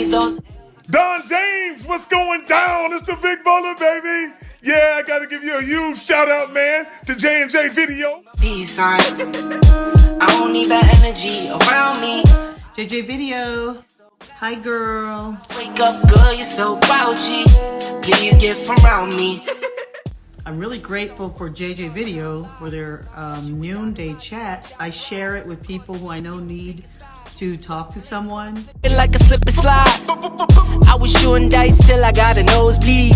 Don James, what's going down? It's the Big Baller, baby. Yeah, I gotta give you a huge shout out, man, to J&J Video. Peace sign. I don't need that energy around me. JJ Video. Hi, girl. Wake up, girl, you're so grouchy. Please get from around me. I'm really grateful for JJ Video for their noonday chats. I share it with people who I know need to talk to someone. Like a slip and slide. I was shooting dice till I got a nosebleed.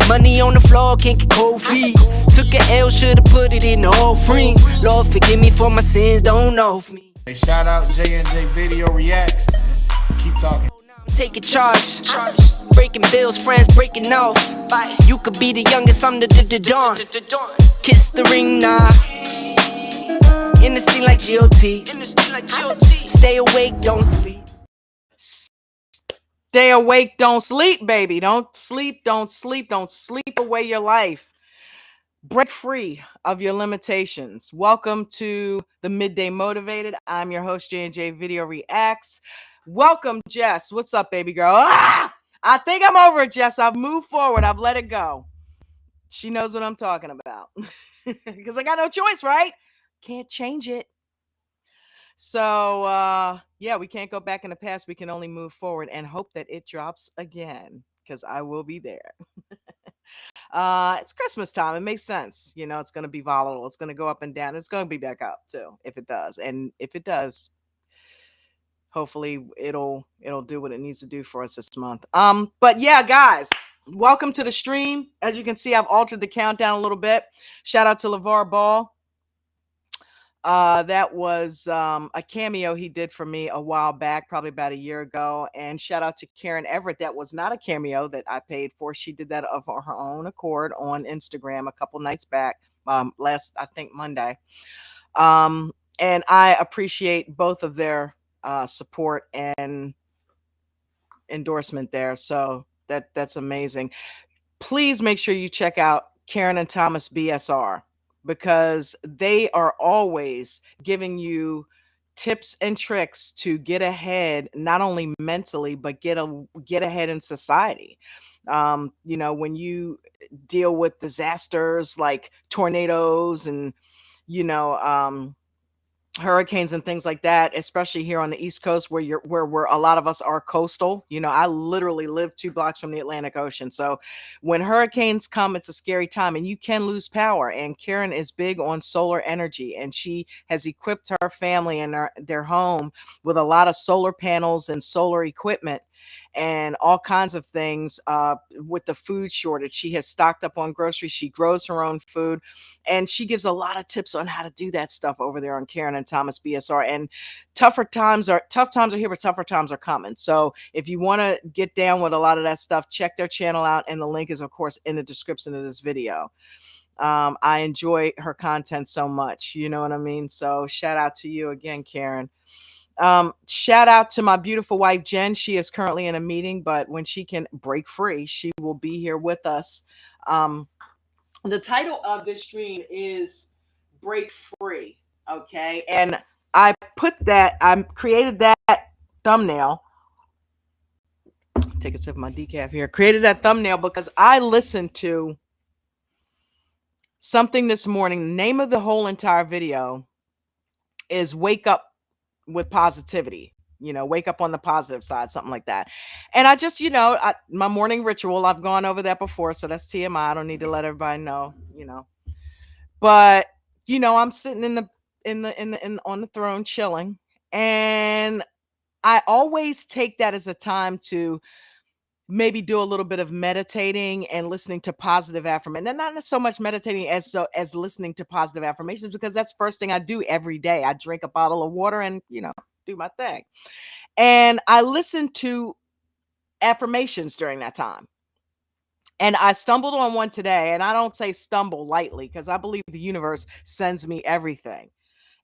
Money on the floor, can't get cold feet. Took an L, should've put it in the offering. Lord, forgive me for my sins, don't know me. Hey, shout out J&J Video Reacts. Keep talking. Taking charge. Breaking bills, friends breaking off. You could be the youngest, I'm the dawn. Kiss the ring, nah. In the scene like GOT. Stay awake, don't sleep. Stay awake, don't sleep, baby. Don't sleep, don't sleep, don't sleep away your life. Break free of your limitations. Welcome to the Midday Motivated. I'm your host, J&J Video Reacts. Welcome, Jess. What's up, baby girl? I think I'm over it, Jess. I've moved forward. I've let it go. She knows what I'm talking about. Because I got no choice, right? Can't change it. So, yeah, we can't go back in the past. We can only move forward and hope that it drops again, because I will be there. It's Christmas time. It makes sense. You know, it's going to be volatile. It's going to go up and down. It's going to be back up, too, if it does. And if it does, hopefully it'll do what it needs to do for us this month. But yeah, guys, welcome to the stream. As you can see, I've altered the countdown a little bit. Shout out to LeVar Ball. That was a cameo he did for me a while back, probably about a year ago. And shout out to Karen Everett. That was not a cameo that I paid for. She did that of her own accord on Instagram a couple nights back, last, I think, Monday. And I appreciate both of their support and endorsement there. So that's amazing. Please make sure you check out Karen and Thomas BSR, because they are always giving you tips and tricks to get ahead, not only mentally, but get ahead in society. You know, when you deal with disasters like tornadoes and, you know, hurricanes and things like that, especially here on the East Coast where a lot of us are coastal. You know, I literally live 2 blocks from the Atlantic Ocean. So when hurricanes come, it's a scary time and you can lose power. And Karen is big on solar energy, and she has equipped her family and their home with a lot of solar panels and solar equipment and all kinds of things. With the food shortage, she has stocked up on groceries. She grows her own food, and she gives a lot of tips on how to do that stuff over there on Karen and Thomas BSR. And tough times are here, but tougher times are coming. So if you want to get down with a lot of that stuff, check their channel out, and the link is, of course, in the description of this video. I enjoy her content so much, you know what I mean? So shout out to you again, Karen. Shout out to my beautiful wife, Jen. She is currently in a meeting, but when she can break free, she will be here with us. The title of this stream is Break Free. Okay. And I created that thumbnail. Take a sip of my decaf here. Created that thumbnail because I listened to something this morning. The name of the whole entire video is Wake Up with Positivity. You know, wake up on the positive side, something like that. And I just, you know, my morning ritual, I've gone over that before, so that's TMI. I don't need to let everybody know, you know. But, you know, I'm sitting on the throne chilling, and I always take that as a time to maybe do a little bit of meditating and listening to positive affirmation. And not so much meditating as listening to positive affirmations, because that's the first thing I do every day. I drink a bottle of water and, you know, do my thing. And I listened to affirmations during that time. And I stumbled on one today, and I don't say stumble lightly, because I believe the universe sends me everything.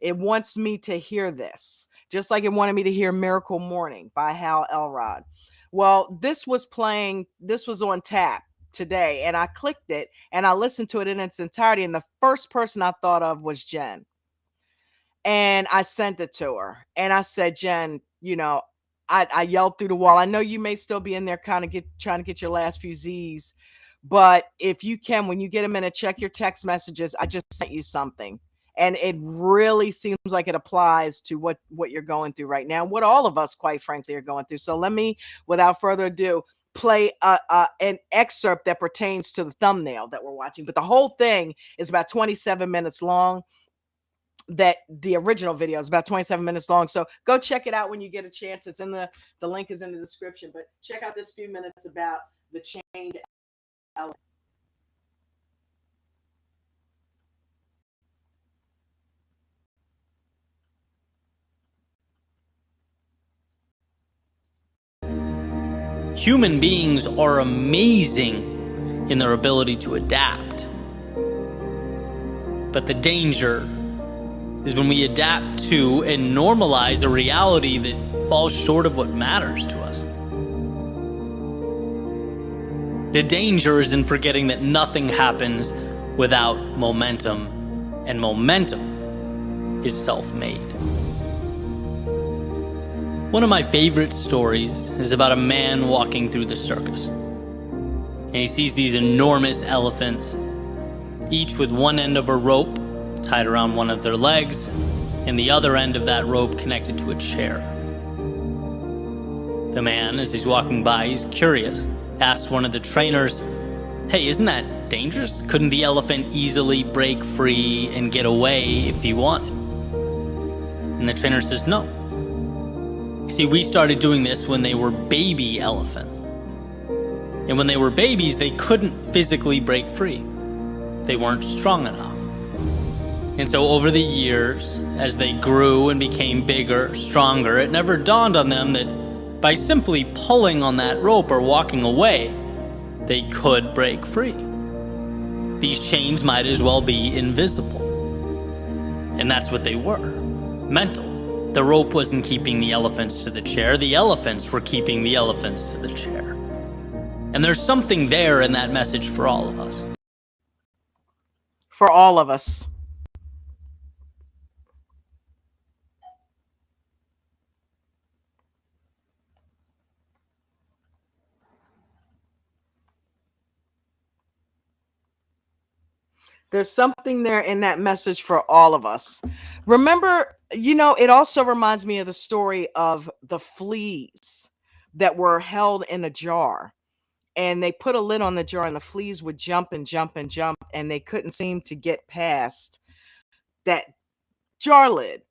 It wants me to hear this, just like it wanted me to hear Miracle Morning by Hal Elrod. Well, this was on tap today, and I clicked it and I listened to it in its entirety. And the first person I thought of was Jen. And I sent it to her and I said, Jen, you know, I yelled through the wall. I know you may still be in there kind of trying to get your last few Z's, but if you can, when you get a minute, check your text messages. I just sent you something. And it really seems like it applies to what you're going through right now, what all of us, quite frankly, are going through. So let me, without further ado, play an excerpt that pertains to the thumbnail that we're watching. But the whole thing is about 27 minutes long. That the original video is about 27 minutes long. So go check it out when you get a chance. It's in the link is in the description. But check out this few minutes about the chained elephant. Human beings are amazing in their ability to adapt. But the danger is when we adapt to and normalize a reality that falls short of what matters to us. The danger is in forgetting that nothing happens without momentum, and momentum is self-made. One of my favorite stories is about a man walking through the circus. And he sees these enormous elephants, each with one end of a rope tied around one of their legs, and the other end of that rope connected to a chair. The man, as he's walking by, he's curious, asks one of the trainers, "Hey, isn't that dangerous? Couldn't the elephant easily break free and get away if he wanted?" And the trainer says, "No. See, we started doing this when they were baby elephants. And when they were babies, they couldn't physically break free. They weren't strong enough. And so over the years, as they grew and became bigger, stronger, it never dawned on them that by simply pulling on that rope or walking away, they could break free. These chains might as well be invisible." And that's what they were, mental. The rope wasn't keeping the elephants to the chair. The elephants were keeping the elephants to the chair. And there's something there in that message for all of us. For all of us. There's something there in that message for all of us. Remember, it also reminds me of the story of the fleas that were held in a jar. And they put a lid on the jar, and the fleas would jump and jump and jump, and they couldn't seem to get past that jar lid.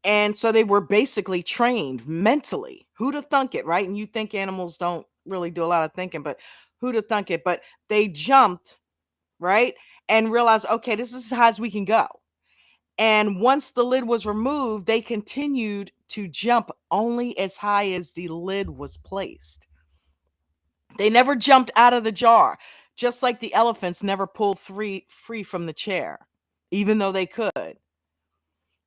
And so they were basically trained mentally. Who'd have thunk it, right? And you think animals don't really do a lot of thinking, but who'd have thunk it? But they jumped, right? And realized, okay, this is as high as we can go. And once the lid was removed, they continued to jump only as high as the lid was placed. They never jumped out of the jar, just like the elephants never pulled free from the chair, even though they could.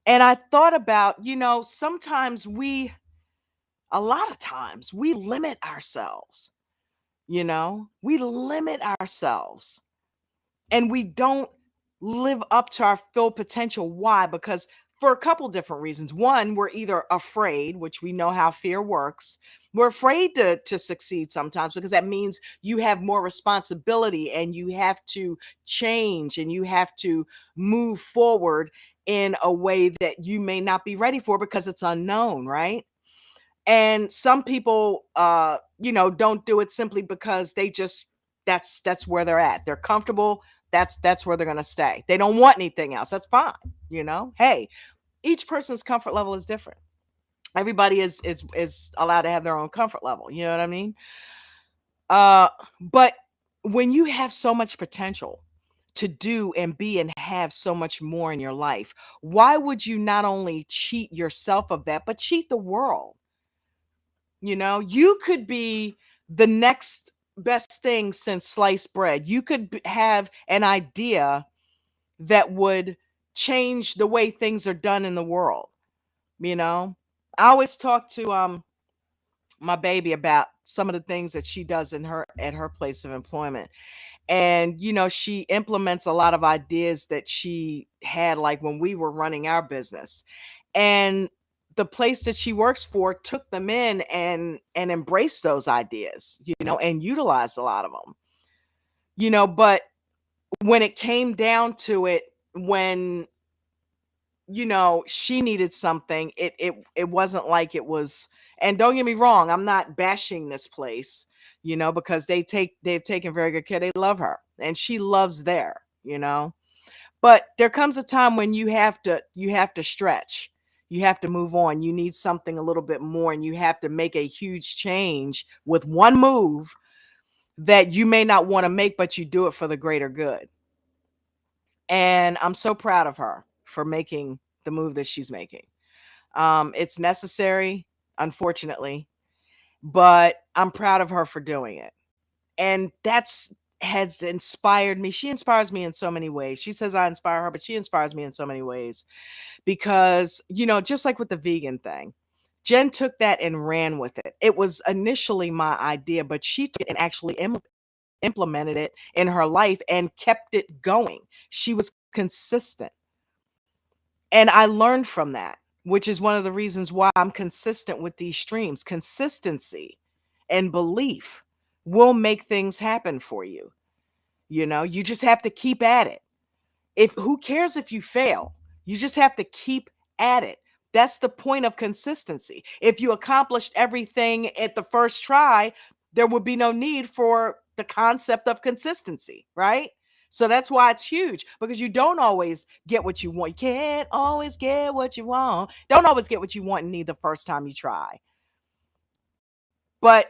And I thought about, sometimes a lot of times we limit ourselves, we limit ourselves. And we don't live up to our full potential. Why? Because for a couple different reasons. One, we're either afraid, which we know how fear works. We're afraid to succeed sometimes because that means you have more responsibility and you have to change and you have to move forward in a way that you may not be ready for because it's unknown, right? And some people, don't do it simply because they just, that's where they're at. They're comfortable. That's where they're going to stay. They don't want anything else. That's fine. Hey, each person's comfort level is different. Everybody is allowed to have their own comfort level. You know what I mean? But when you have so much potential to do and be and have so much more in your life, why would you not only cheat yourself of that, but cheat the world? You could be the next best thing since sliced bread. You could have an idea that would change the way things are done in the world. I always talk to my baby about some of the things that she does at her place of employment. And she implements a lot of ideas that she had like when we were running our business. And the place that she works for took them in and embraced those ideas, and utilized a lot of them, but when it came down to it, when she needed something, it wasn't like it was. And don't get me wrong, I'm not bashing this place, because they've taken very good care. They love her and she loves there, but there comes a time when you have to stretch. You have to move on. You need something a little bit more, and you have to make a huge change with one move that you may not want to make, but you do it for the greater good. And I'm so proud of her for making the move that she's making. It's necessary, unfortunately, but I'm proud of her for doing it. And that's has inspired me. She inspires me in so many ways. She says I inspire her, but she inspires me in so many ways because, just like with the vegan thing, Jen took that and ran with it. It was initially my idea, but she took it and actually implemented it in her life and kept it going. She was consistent. And I learned from that, which is one of the reasons why I'm consistent with these streams. Consistency and belief will make things happen for you. You just have to keep at it. Who cares if you fail? You just have to keep at it. That's the point of consistency. If you accomplished everything at the first try, there would be no need for the concept of consistency, right? So that's why it's huge, because you don't always get what you want. You can't always get what you want. Don't always get what you want and need the first time you try. But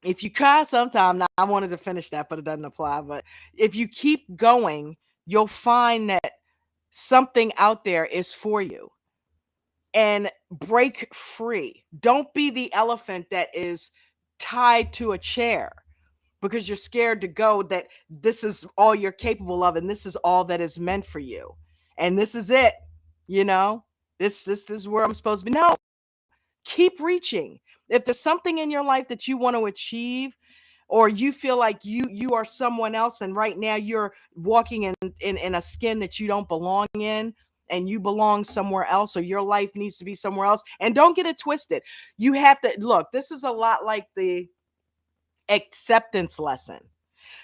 if you try sometime, now I wanted to finish that, but it doesn't apply. But if you keep going, you'll find that something out there is for you. And break free. Don't be the elephant that is tied to a chair because you're scared to go, that this is all you're capable of and this is all that is meant for you. And this is it, this is where I'm supposed to be. No, keep reaching. If there's something in your life that you want to achieve, or you feel like you are someone else and right now you're walking in a skin that you don't belong in, and you belong somewhere else, or your life needs to be somewhere else. And don't get it twisted. You have to look, this is a lot like the acceptance lesson.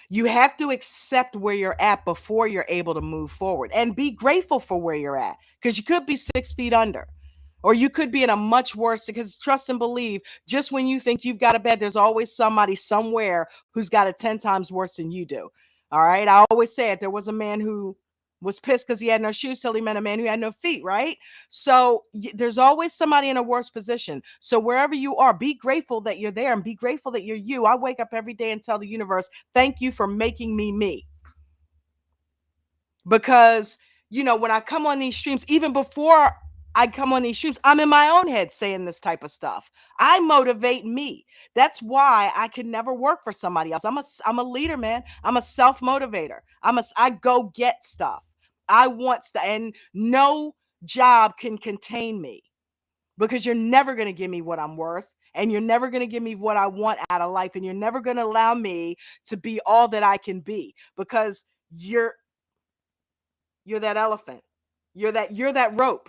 You have to accept where you're at before you're able to move forward, and be grateful for where you're at, because you could be 6 feet under, or you could be in a much worse, because trust and believe, just when you think you've got it bad, there's always somebody somewhere who's got it 10 times worse than you do. All right. I always say it. There was a man who was pissed because he had no shoes till he met a man who had no feet, right? So there's always somebody in a worse position. So wherever you are, be grateful that you're there and be grateful that you're you. I wake up every day and tell the universe, thank you for making me me. Because, when I come on these streams, even before I come on these streams, I'm in my own head saying this type of stuff. I motivate me. That's why I could never work for somebody else. I'm a leader, man. I'm a self-motivator. I go get stuff. I want stuff, and no job can contain me, because you're never going to give me what I'm worth, and you're never going to give me what I want out of life, and you're never going to allow me to be all that I can be, because you're that elephant. You're that rope.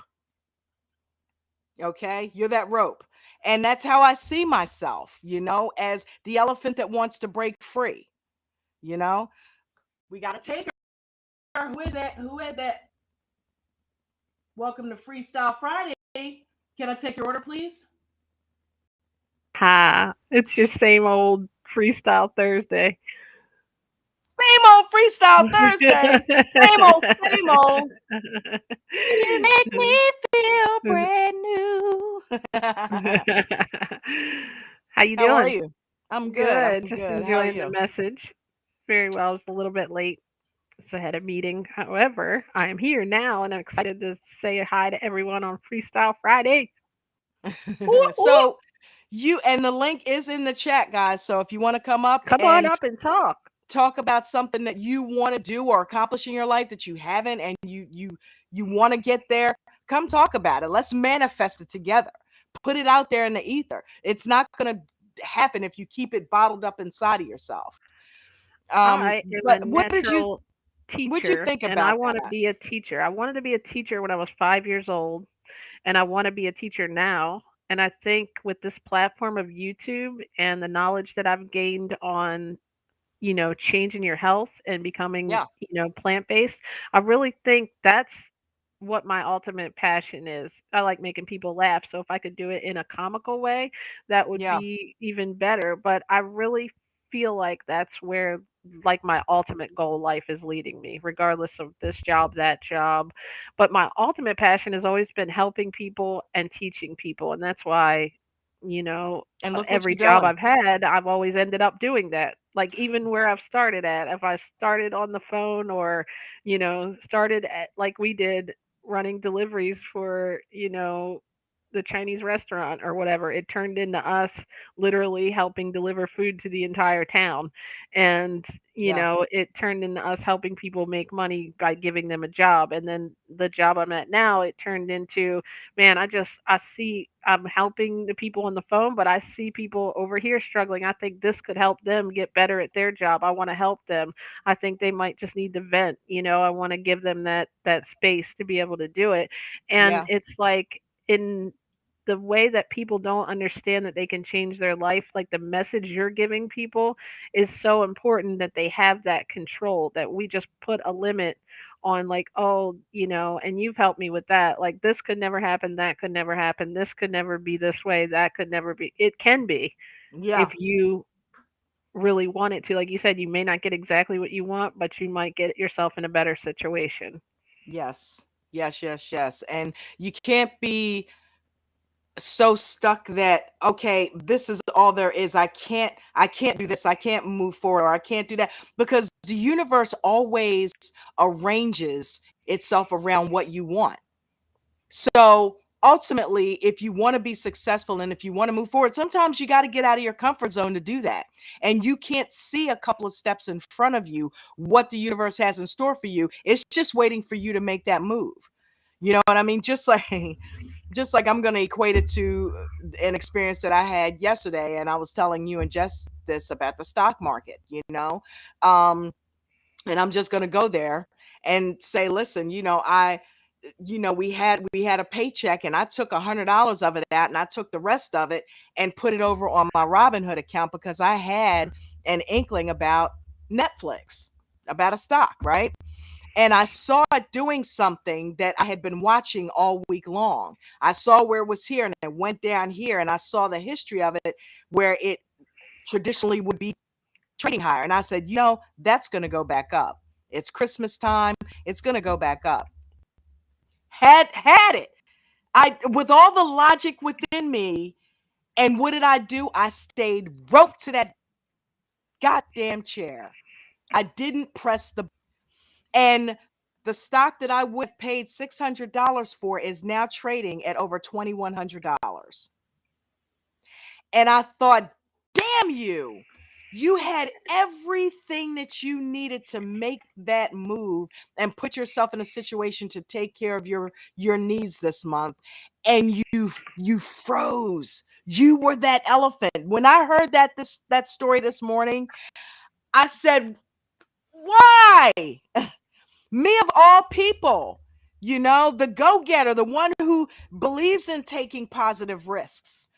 Okay? You're that rope. And that's how I see myself, as the elephant that wants to break free. We got to take her. Who is that? Who is that? Welcome to Freestyle Friday. Can I take your order, please? Hi, it's your same old Freestyle Thursday. Same old Freestyle Thursday. Same old. You make me feel brand new. How you doing? How are you? I'm good. I'm Just good. enjoying the message. Very well. It's a little bit late. It's ahead of meeting. However, I am here now and I'm excited to say hi to everyone on Freestyle Friday. So and the link is in the chat, guys. So if you want to come on up and talk about something that you want to do or accomplish in your life that you haven't, and you want to get there, come talk about it. Let's manifest it together. Put it out there in the ether. It's not going to happen if you keep it bottled up inside of yourself. I am a what natural teacher, teacher, think and about I want to be a teacher. I wanted to be a teacher when I was 5 years old, and I want to be a teacher now. And I think with this platform of YouTube and the knowledge that I've gained on, changing your health and becoming, Yeah. plant-based, I really think that's what my ultimate passion is. I like making people laugh, so if I could do it in a comical way, that would Yeah. be even better, but I really feel like that's where, like, my ultimate goal life is leading me, regardless of this job, that job. But my ultimate passion has always been helping people and teaching people, and that's why, And look what every you're job doing. I've had, I've always ended up doing that. Like, even where I've started at, if I started on the phone or, started at, like we did, running deliveries for, the Chinese restaurant or whatever, it turned into us literally helping deliver food to the entire town. And, Yeah. it turned into us helping people make money by giving them a job. And then the job I'm at now, it turned into, man, I see I'm helping the people on the phone, but I see people over here struggling. I think this could help them get better at their job. I want to help them. I think they might just need to vent. I want to give them that space to be able to do it. And Yeah. it's like, in the way that people don't understand that they can change their life, like the message you're giving people is so important, that they have that control, that we just put a limit on, like, oh, and you've helped me with that. Like, this could never happen, that could never happen, this could never be this way, that could never be. It can be if Yeah. you really want it to. Like you said, you may not get exactly what you want, but you might get yourself in a better situation. Yes. Yes, yes, yes. And you can't be so stuck that, okay, this is all there is. I can't do this. I can't move forward, or I can't do that, because the universe always arranges itself around what you want. So ultimately, if you want to be successful and if you want to move forward, sometimes you got to get out of your comfort zone to do that. And you can't see a couple of steps in front of you what the universe has in store for you. It's just waiting for you to make that move. You know what I mean? Just like I'm going to equate it to an experience that I had yesterday, and I was telling you and Jess this about the stock market, um, and I'm just going to go there and say, listen, we had a paycheck, and I took $100 of it out, and I took the rest of it and put it over on my Robinhood account, because I had an inkling about Netflix, about a stock, right? And I saw it doing something that I had been watching all week long. I saw where it was here and it went down here, and I saw the history of it, where it traditionally would be trading higher. And I said, that's going to go back up. It's Christmas time. It's going to go back up. Had it. With all the logic within me, and what did I do? I stayed roped to that goddamn chair. I didn't press the, and the stock that I would have paid $600 for is now trading at over $2,100. And I thought, damn you. You had everything that you needed to make that move and put yourself in a situation to take care of your needs this month. And you froze. You were that elephant. When I heard that story this morning, I said, why? Me of all people, the go-getter, the one who believes in taking positive risks.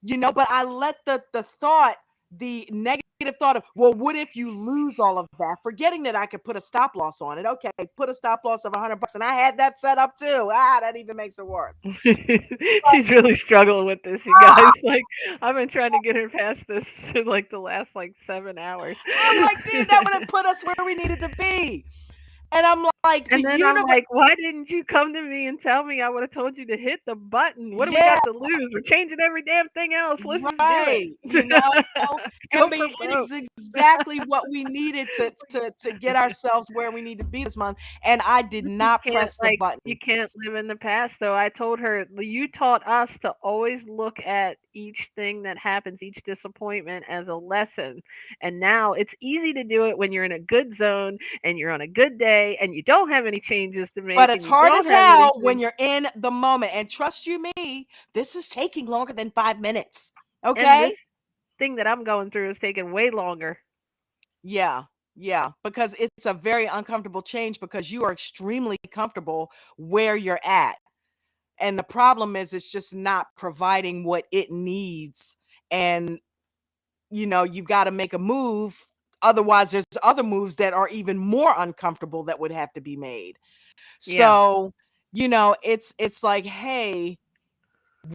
But I let the negative thought of, well, what if you lose all of that? Forgetting that I could put a stop loss on it. Okay, put a stop loss of $100, and I had that set up too. That even makes it worse. She's really struggling with this, you guys. Like, I've been trying to get her past this for like the last 7 hours. I'm like, dude, that would have put us where we needed to be. And I'm like, the And then I'm universe. like, why didn't you come to me and tell me? I would have told you to hit the button. What do we Yeah, got to lose? We're changing every damn thing else. Let's just do it. right. Let's And go but for it broke. is exactly what we needed to get ourselves where we need to be this month. And I did You not can't, press the you button. can't live in the past though. I told her, you taught us to always look at each thing that happens, each disappointment, as a lesson. And now it's easy to do it when you're in a good zone and you're on a good day and you don't have any changes to But make it's and you hard don't as have hell when anything. you're in the moment. And trust you me, this is taking longer than 5 minutes. And Okay? this thing that I'm going through is taking way longer. Yeah. Yeah. Because it's a very uncomfortable change, because you are extremely comfortable where you're at. And the problem is it's just not providing what it needs. And, you've got to make a move. Otherwise, there's other moves that are even more uncomfortable that would have to be made. Yeah. So, it's like, hey,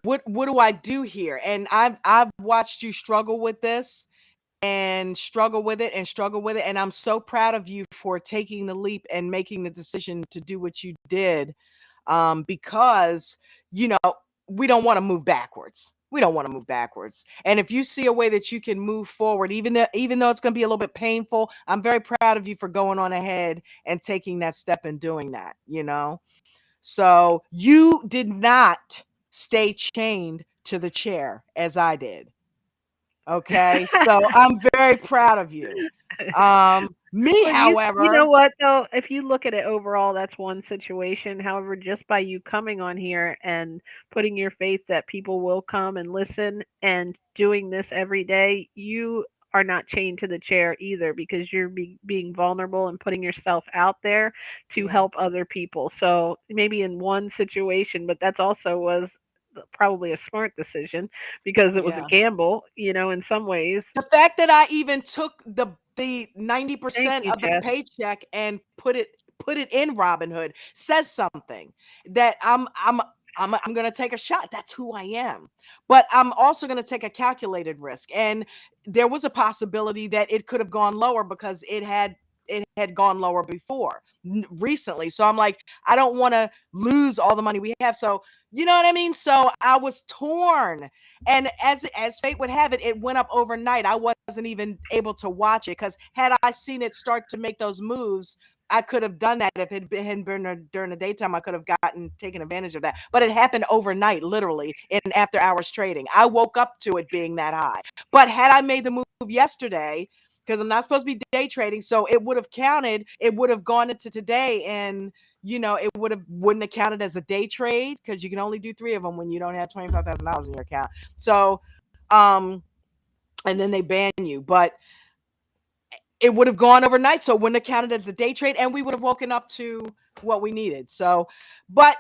what do I do here? And I've watched you struggle with this and struggle with it and struggle with it. And I'm so proud of you for taking the leap and making the decision to do what you did. Because, we don't want to move backwards. We don't want to move backwards. And if you see a way that you can move forward, even though it's going to be a little bit painful, I'm very proud of you for going on ahead and taking that step and doing that, So you did not stay chained to the chair as I did. Okay. So I'm very proud of you. Me, Well, you know however, what though? If you look at it overall, that's one situation. However, just by you coming on here and putting your faith that people will come and listen and doing this every day, you are not chained to the chair either because you're being vulnerable and putting yourself out there to yeah, help other people. So maybe in one situation, but that's also was probably a smart decision because it was a yeah. gamble, in some ways. The fact that I even took the Thank 90% you, of the Jess. paycheck and put it in Robinhood says something that I'm gonna take a shot. That's who I am. But I'm also gonna take a calculated risk. And there was a possibility that it could have gone lower because it had gone lower before recently. So I'm like, I don't want to lose all the money we have. So you know what I mean? So I was torn. And as fate would have it, it went up overnight. I wasn't even able to watch it because had I seen it start to make those moves, I could have done that if it hadn't been during the daytime. I could have taken advantage of that. But it happened overnight, literally in after hours trading. I woke up to it being that high. But had I made the move yesterday, because I'm not supposed to be day trading, so it would have counted. It would have gone into today, and it wouldn't have counted as a day trade because you can only do 3 of them when you don't have $25,000 in your account. So, and then they ban you, but it would have gone overnight, so it wouldn't have counted as a day trade, and we would have woken up to what we needed. So, but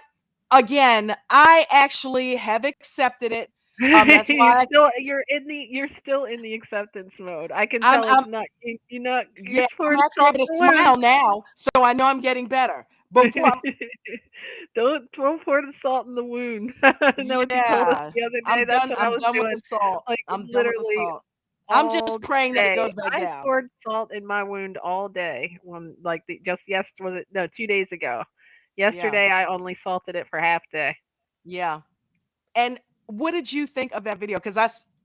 again, I actually have accepted it. That's why You're still in the acceptance mode. I can I'm tell I'm you're yeah, I'm pouring actually salt able to in the wound. smile now, so I know I'm getting better. Before, Don't pour the salt in the wound. Isn't that what you told us yeah, the other day? I'm That's done. what I I'm was done with the doing. salt. Like I'm done with the literally salt. I'm all just praying that it day. goes back I down. poured salt in my wound all day. When just yes was it no 2 days ago. Yeah, Yesterday I only salted it for half day. yeah. And what did you think of that video? Because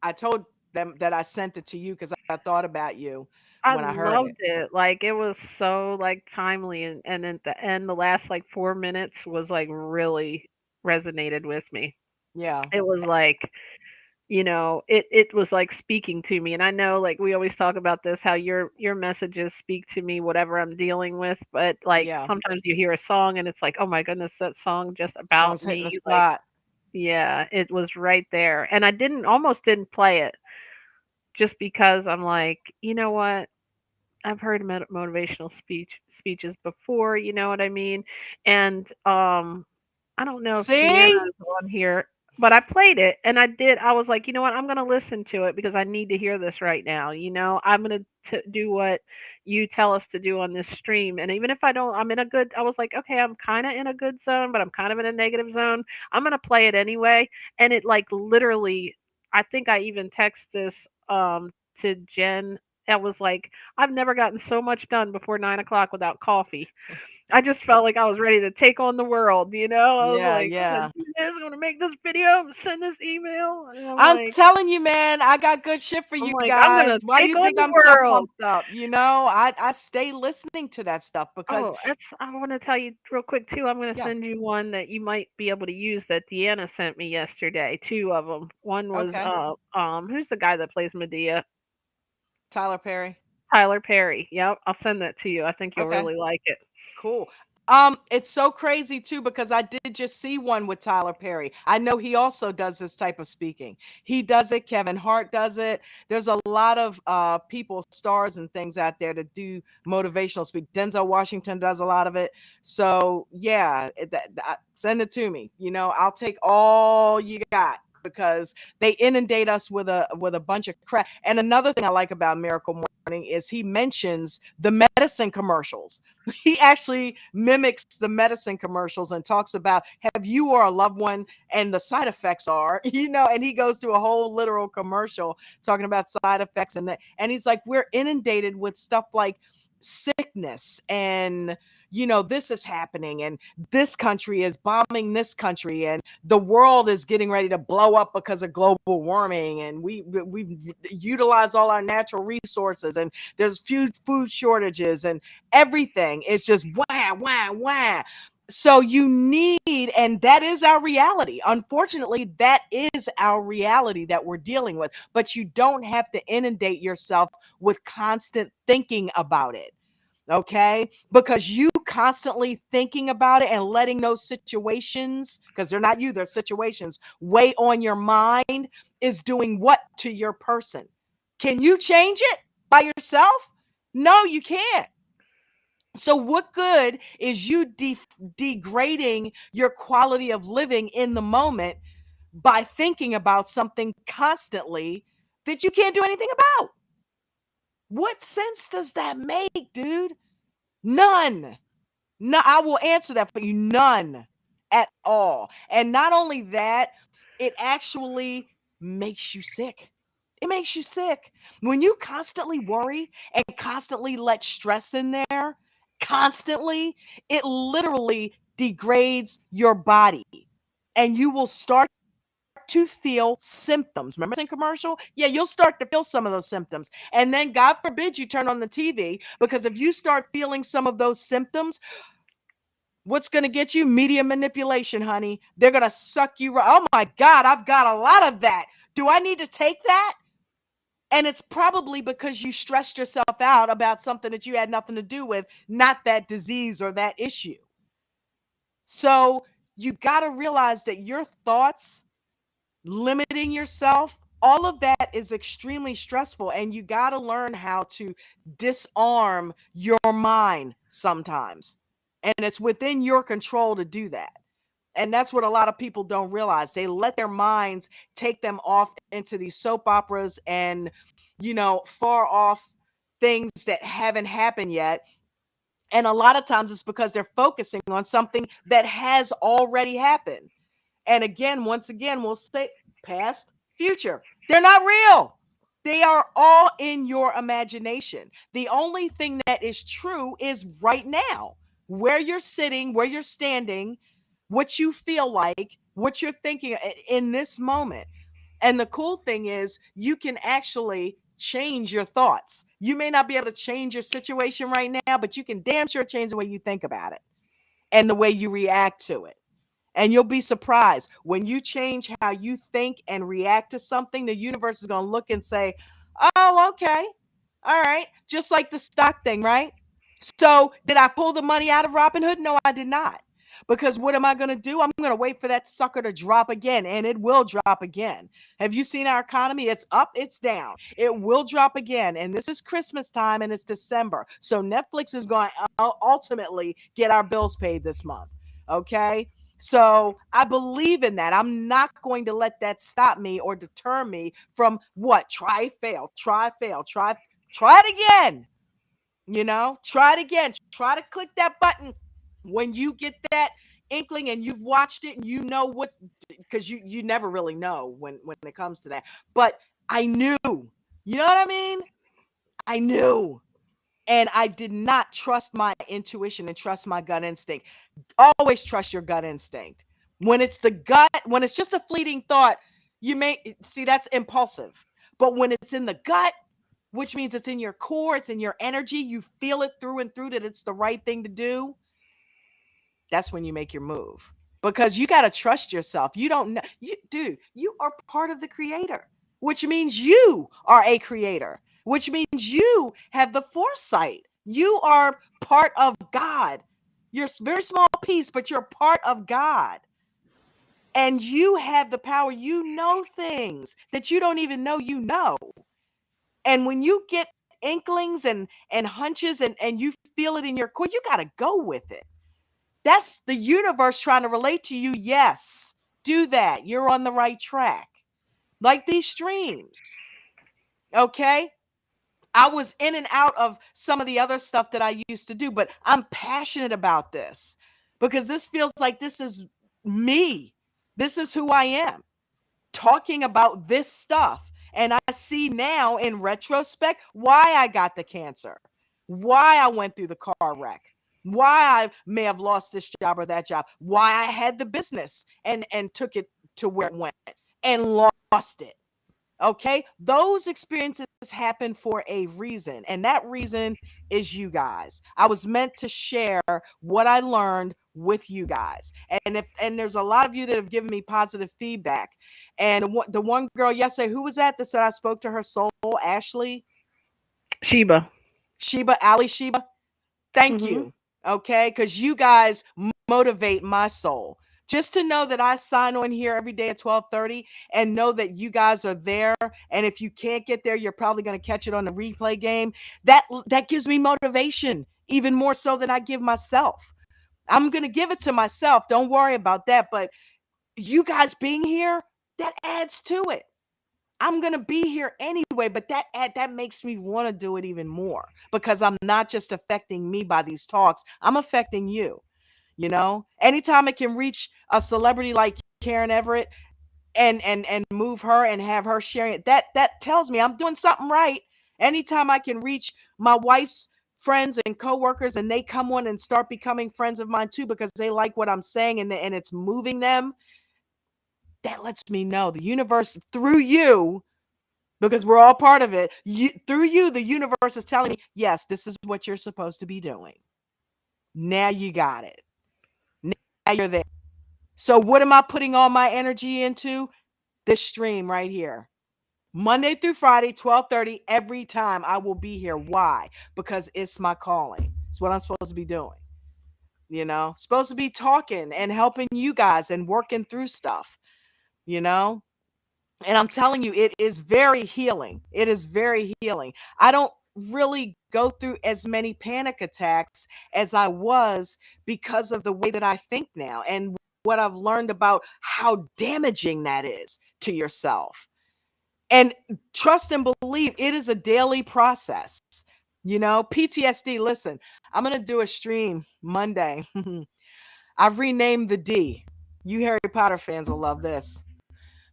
I told them that I sent it to you because I thought about you I when I heard it. loved it. Like it was so like timely and at the end the last like 4 minutes was like really resonated with me. Yeah, It was like, it was like speaking to me. And I know like we always talk about this, how your messages speak to me, whatever I'm dealing with. But like yeah. sometimes you hear a song and it's like, oh my goodness, that song just about Song's hitting the me. Like, spot. yeah, it was right there. And I almost didn't play it just because I'm like, you know what? I've heard motivational speeches before, you know what I mean? And I don't know if Deanna See? is on here, but I played it and I was like, you know what? I'm going to listen to it because I need to hear this right now. I'm going to do what you tell us to do on this stream. And even if I don't, I was like, okay, I'm kind of in a good zone, but I'm kind of in a negative zone. I'm going to play it anyway. And it like literally, I think I even text this to Jen. I was like, I've never gotten so much done before 9 o'clock without coffee. I just felt like I was ready to take on the world, you know? I was Yeah, like, I'm gonna yeah. do this, I'm gonna make this video, I'm gonna send this email. And I'm telling you, man, I got good shit for you I'm guys. gonna Why do take you on think the I'm so world. pumped up? I stay listening to that stuff because, Oh, I want to tell you real quick too. I'm going to yeah, send you one that you might be able to use that Deanna sent me yesterday. Two of them. One was okay. who's the guy that plays Medea? Tyler Perry. Tyler Perry. Yep, I'll send that to you. I think you'll Okay, really like it. cool. It's so crazy too because I did just see one with Tyler Perry. I know he also does this type of speaking. He does it. Kevin Hart does it. There's a lot of people, stars, and things out there that do motivational speak. Denzel Washington does a lot of it. So yeah, send it to me. I'll take all you got because they inundate us with a bunch of crap. And another thing I like about Miracle Morning is he mentions the medicine commercials. He actually mimics the medicine commercials and talks about have you or a loved one and the side effects are, and he goes through a whole literal commercial talking about side effects and he's like, we're inundated with stuff like sickness and this is happening and this country is bombing this country and the world is getting ready to blow up because of global warming and we've utilized all our natural resources and there's food shortages and everything is just wah, wah, wah. So you need, and that is our reality. Unfortunately, that is our reality that we're dealing with. But you don't have to inundate yourself with constant thinking about it. Okay, because you constantly thinking about it and letting those situations, because they're not you, they're situations, weigh on your mind is doing what to your person? Can you change it by yourself? No, you can't. So what good is you degrading your quality of living in the moment by thinking about something constantly that you can't do anything about? What sense does that make, dude? None. No, I will answer that for you. None at all. And not only that, it actually makes you sick. It makes you sick. When you constantly worry and constantly let stress in there, constantly, it literally degrades your body. And you will start to feel symptoms. Remember in commercial? Yeah, you'll start to feel some of those symptoms. And then God forbid you turn on the TV because if you start feeling some of those symptoms, what's going to get you? Media manipulation, honey. They're going to suck you. Oh my God, I've got a lot of that. Do I need to take that? And it's probably because you stressed yourself out about something that you had nothing to do with, not that disease or that issue. So you got to realize that your thoughts, limiting yourself, all of that is extremely stressful. And you got to learn how to disarm your mind sometimes. And it's within your control to do that. And that's what a lot of people don't realize. They let their minds take them off into these soap operas and, far off things that haven't happened yet. And a lot of times it's because they're focusing on something that has already happened. And again, once again, we'll say past, future. They're not real. They are all in your imagination. The only thing that is true is right now, where you're sitting, where you're standing, what you feel like, what you're thinking in this moment. And the cool thing is you can actually change your thoughts. You may not be able to change your situation right now, but you can damn sure change the way you think about it and the way you react to it. And you'll be surprised when you change how you think and react to something, the universe is going to look and say, oh, okay. All right. Just like the stock thing, right? So did I pull the money out of Robinhood? No, I did not. Because what am I going to do? I'm going to wait for that sucker to drop again, and it will drop again. Have you seen our economy? It's up, it's down. It will drop again. And this is Christmas time and it's December. So Netflix is going to ultimately get our bills paid this month. Okay. So I believe in that. I'm not going to let that stop me or deter me from what? Try, fail, try it again. Try it again. Try to click that button when you get that inkling and you've watched it and you know what, because you never really know when it comes to that. But I knew, you know what I mean? I knew. And I did not trust my intuition and trust my gut instinct. Always trust your gut instinct. When it's the gut, when it's just a fleeting thought, you may see that's impulsive. But when it's in the gut, which means it's in your core, it's in your energy, you feel it through and through that it's the right thing to do, that's when you make your move. Because you got to trust yourself. You don't know, you are part of the creator, which means you are a creator, which means you have the foresight. You are part of God. You're a very small piece, but you're a part of God. And you have the power. You know things that you don't even know you know. And when you get inklings and hunches and you feel it in your core, you got to go with it. That's the universe trying to relate to you. Yes, do that. You're on the right track. Like these streams. Okay? I was in and out of some of the other stuff that I used to do, but I'm passionate about this because this feels like this is me. This is who I am, talking about this stuff. And I see now in retrospect why I got the cancer, why I went through the car wreck, why I may have lost this job or that job, why I had the business and took it to where it went and lost it. Okay, those experiences happen for a reason, and that reason is you guys. I was meant to share what I learned with you guys, and there's a lot of you that have given me positive feedback. And the one girl yesterday, who was that said I spoke to her soul, Ashley Sheba. Ali Sheba. Thank Mhm. you. Okay, because you guys motivate my soul. Just to know that I sign on here every day at 12:30 and know that you guys are there. And if you can't get there, you're probably going to catch it on the replay game. That gives me motivation, even more so than I give myself. I'm going to give it to myself. Don't worry about that. But you guys being here, that adds to it. I'm going to be here anyway, but that makes me want to do it even more because I'm not just affecting me by these talks. I'm affecting you. You know, anytime I can reach a celebrity like Karen Everett and move her and have her sharing it, that tells me I'm doing something right. Anytime I can reach my wife's friends and coworkers and they come on and start becoming friends of mine too because they like what I'm saying and it's moving them, that lets me know the universe through you, because we're all part of it. Through you, the universe is telling me, yes, this is what you're supposed to be doing. Now you got it. Now you're there. So what am I putting all my energy into? This stream right here. Monday through Friday, 12:30, every time I will be here. Why? Because it's my calling. It's what I'm supposed to be doing. You know, supposed to be talking and helping you guys and working through stuff, you know? And I'm telling you, it is very healing. It is very healing. I don't really go through as many panic attacks as I was because of the way that I think now and what I've learned about how damaging that is to yourself. And trust and believe it is a daily process. You know, PTSD. Listen, I'm going to do a stream Monday. I've renamed the D. You Harry Potter fans will love this.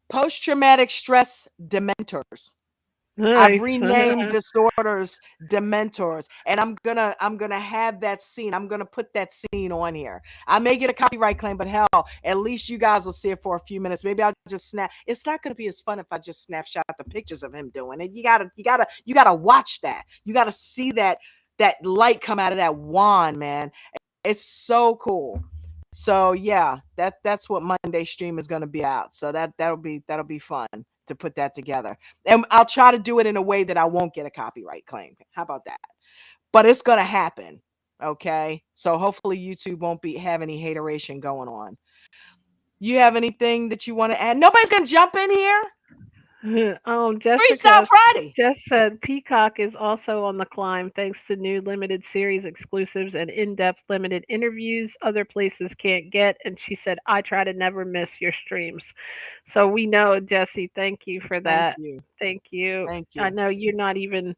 Post-traumatic stress dementors. I've Nice. renamed disorders dementors, and I'm gonna have that scene. I'm gonna put that scene on here. I may get a copyright claim, but hell, at least you guys will see it for a few minutes. Maybe I'll just snap. It's not gonna be as fun if I just snapshot the pictures of him doing it. You gotta watch that. You gotta see that light come out of that wand, man. It's so cool. So yeah, that's what Monday stream is going to be out. So that'll be fun to put that together. And I'll try to do it in a way that I won't get a copyright claim. How about that? But it's going to happen. Okay? So hopefully YouTube won't have any hateration going on. You have anything that you want to add? Nobody's going to jump in here? Freestyle Jessica Friday. just said Peacock is also on the climb thanks to new limited series exclusives and in-depth limited interviews other places can't get. And she said, I try to never miss your streams. So we know, Jesse, thank you for that. Thank you. Thank you. Thank you. I know you're not even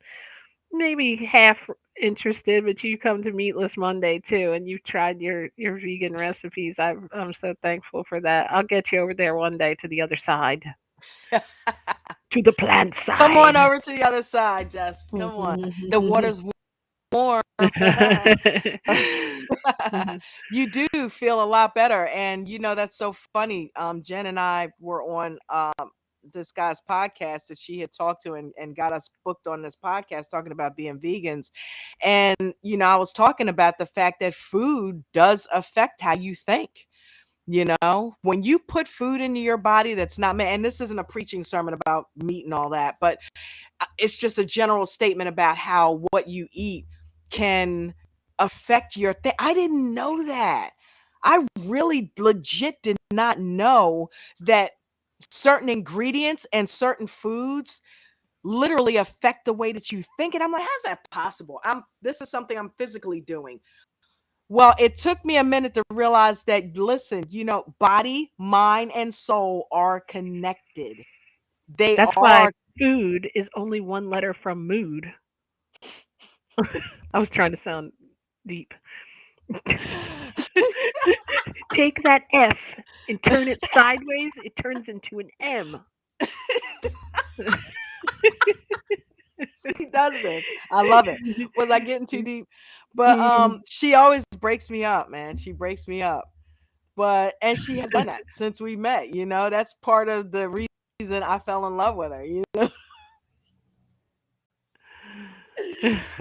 maybe half interested, but you come to Meatless Monday too, and you've tried your vegan recipes. I'm so thankful for that. I'll get you over there one day to the other side. To the plant side. Come on over to the other side, Jess. Come on. The water's warm. You do feel a lot better. And you know, that's so funny. Jen and I were on this guy's podcast that she had talked to and got us booked on this podcast talking about being vegans. And, you know, I was talking about the fact that food does affect how you think. You know, when you put food into your body that's not meant, and this isn't a preaching sermon about meat and all that, but it's just a general statement about how what you eat can affect your thing. I didn't know that. I really legit did not know that certain ingredients and certain foods literally affect the way that you think. And I'm like, how's that possible? This is something I'm physically doing. Well, it took me a minute to realize that, listen, body, mind, and soul are connected. They That's why are. food is only one letter from mood. I was trying to sound deep. Take that F and turn it sideways, it turns into an M. She does this. I love it. Was I getting too deep? But she always breaks me up, man. She breaks me up. And she has done that since we met, That's part of the reason I fell in love with her,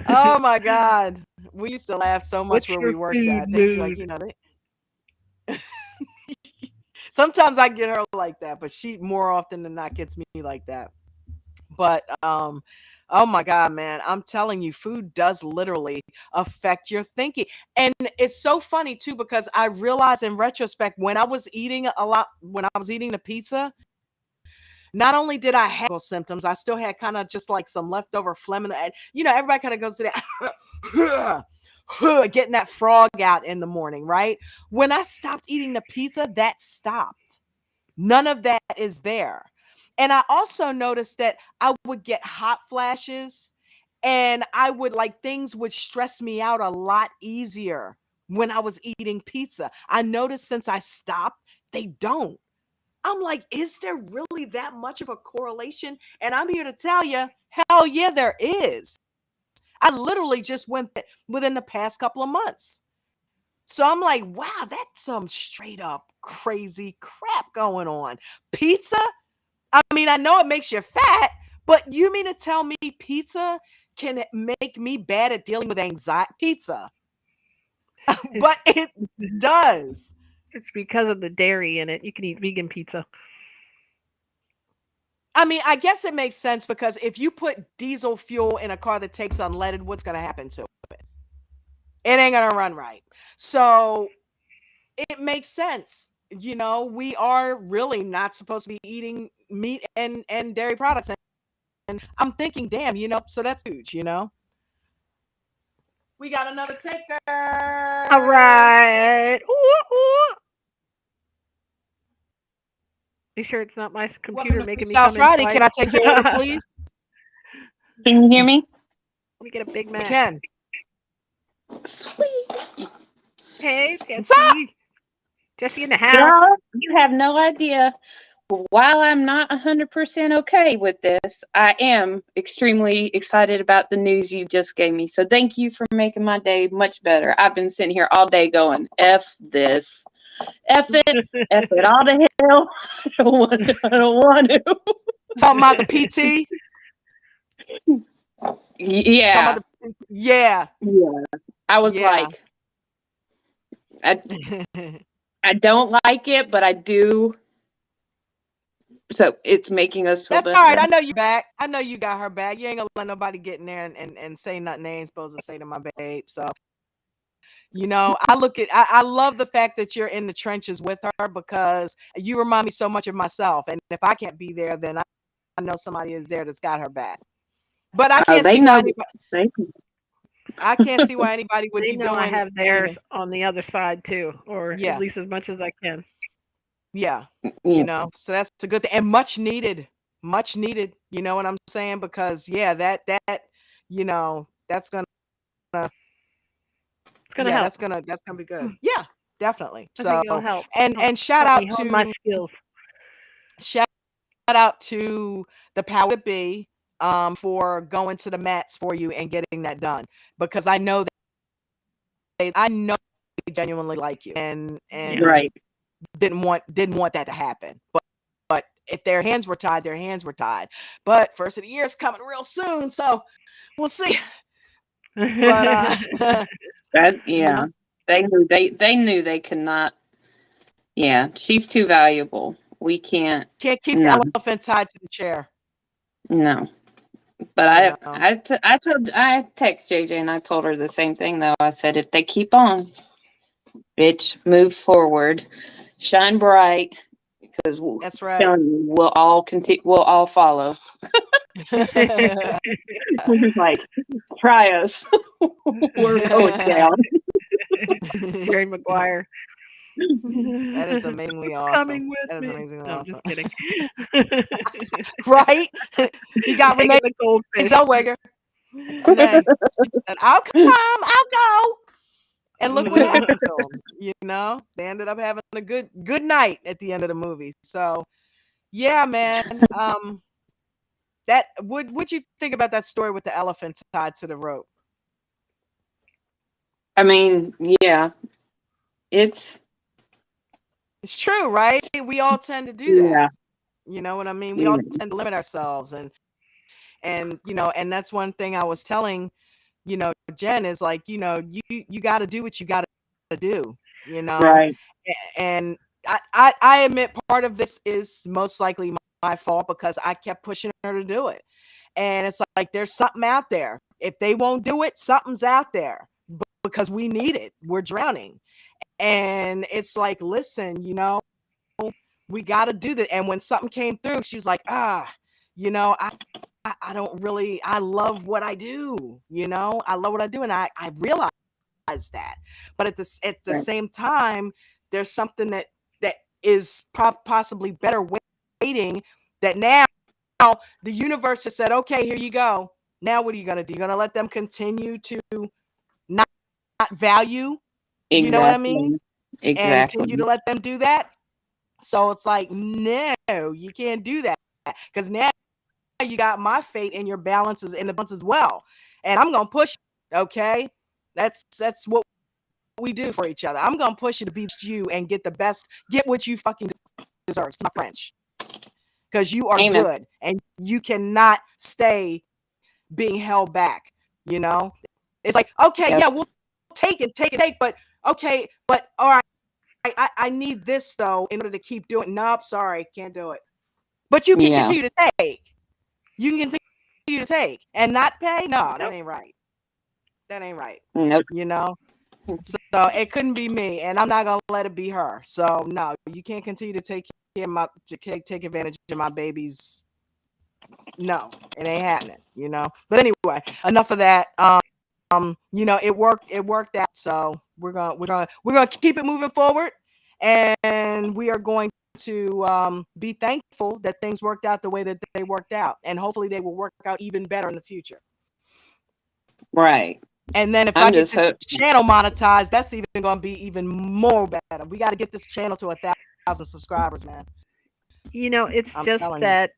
Oh my God. We used to laugh so much What's where your we worked food at. They'd be like, mood? sometimes I get her like that, but she more often than not gets me like that. But oh my God, man, I'm telling you, food does literally affect your thinking. And it's so funny too, because I realized in retrospect, when I was eating the pizza, not only did I have symptoms, I still had kind of just like some leftover phlegm. And everybody kind of goes to that getting that frog out in the morning, right? When I stopped eating the pizza, that stopped. None of that is there. And I also noticed that I would get hot flashes, and things would stress me out a lot easier when I was eating pizza. I noticed since I stopped, they don't. I'm like, is there really that much of a correlation? And I'm here to tell you, hell yeah, there is. I literally just went within the past couple of months. So I'm like, wow, that's some straight up crazy crap going on. Pizza? I mean, I know it makes you fat, but you mean to tell me pizza can make me bad at dealing with anxiety? Pizza. But it does. It's because of the dairy in it. You can eat vegan pizza. I mean, I guess it makes sense, because if you put diesel fuel in a car that takes unleaded, what's going to happen to it? It ain't going to run right. So it makes sense. We are really not supposed to be eating meat and dairy products. And I'm thinking, damn, so that's huge, We got another taker. All right. Ooh, ooh. You sure it's not my computer making me Freestyle come Friday. in twice? Can I take your order, please? Can you hear me? Let me get a Big Mac. I can. Sweet. Hey, What's up? Jesse. Jesse in the house. Girl, you have no idea. While I'm not 100% okay with this, I am extremely excited about the news you just gave me. So thank you for making my day much better. I've been sitting here all day going, F this. F it. F it all to hell. I don't want to. Talking about the PT? Yeah. Yeah. I was like, I don't like it, but I do. So it's making us feel better. All right. I know you back. I know you got her back. You ain't gonna let nobody get in there and say nothing they ain't supposed to say to my babe. So, I love the fact that you're in the trenches with her, because you remind me so much of myself. And if I can't be there, then I know somebody is there that's got her back. But I can't see why I can't see why anybody would They be know doing. I have theirs on the other side too, or Yeah. at least as much as I can. Yeah. So that's a good thing, and much needed. You know what I'm saying? Because that that's gonna It's gonna help. that's gonna be good. Yeah, definitely. I So think it'll help. and shout Help out me hone to my skills. shout out to the power that be for going to the mats for you and getting that done, because I know they genuinely like you, and Right. didn't want that to happen. But if their hands were tied, their hands were tied. But first of the year is coming real soon, so we'll see. But yeah, they knew they could not. Yeah, she's too valuable. We can't keep the elephant tied to the chair. No, But know. I text JJ and I told her the same thing though. I said if they keep on, bitch, move forward, shine bright, because That's right. we'll all continue. We'll all follow. Like, try us. We're going down. Jerry Maguire. That is amazingly awesome. Coming with That is me. amazingly No, I'm awesome. just kidding. Right? He got Taking Renee the goldfish. Zellweger. Renee, she said, "I'll come, I'll go." And look what happened to them. You know, they ended up having a good night at the end of the movie. So, yeah, man. That what you think about that story with the elephant tied to the rope? I mean, yeah, it's true, right? We all tend to do that. yeah. You know what I mean? We all tend to limit ourselves, and you know, and that's one thing I was telling, you know, Jen is like, you know, you got to do what you got to do, you know, Right. and I admit part of this is most likely my fault because I kept pushing her to do it, and it's like there's something out there. If they won't do it, something's out there because we need it. We're drowning, and it's like, listen, you know, we got to do that. And when something came through, she was like, you know, I don't really, I love what I do, you know, I love what I do. And I realize that, but at the Right. same time, there's something that is possibly better waiting, that now the universe has said, okay, here you go. Now, what are you going to do? You're going to let them continue to not value, Exactly. you know what I mean? And Exactly. continue to let them do that. So it's like, no, you can't do that because now you got my fate and your balances in the balance as well. And I'm going to push, okay? That's what we do for each other. I'm going to push you to beat you and get the best, get what you fucking deserve, my French. Because you are Amen. good and you cannot stay being held back, you know? It's like, okay, Yep. yeah, we'll take, but okay, but all right. I need this though in order to keep doing. Nope, sorry, can't do it. But you can continue to take. You can continue to take and not pay. No, that ain't right. That ain't right. Nope. You know. So it couldn't be me, and I'm not gonna let it be her. So no, you can't continue to take take advantage of my babies. No, it ain't happening. You know. But anyway, enough of that. You know, it worked out. So we're gonna keep it moving forward, and we are going to be thankful that things worked out the way that they worked out, and hopefully they will work out even better in the future. Right. And then if I get this channel monetized, that's even going to be even more better. We got to get this channel to 1,000 subscribers, man. You know, it's I'm just telling that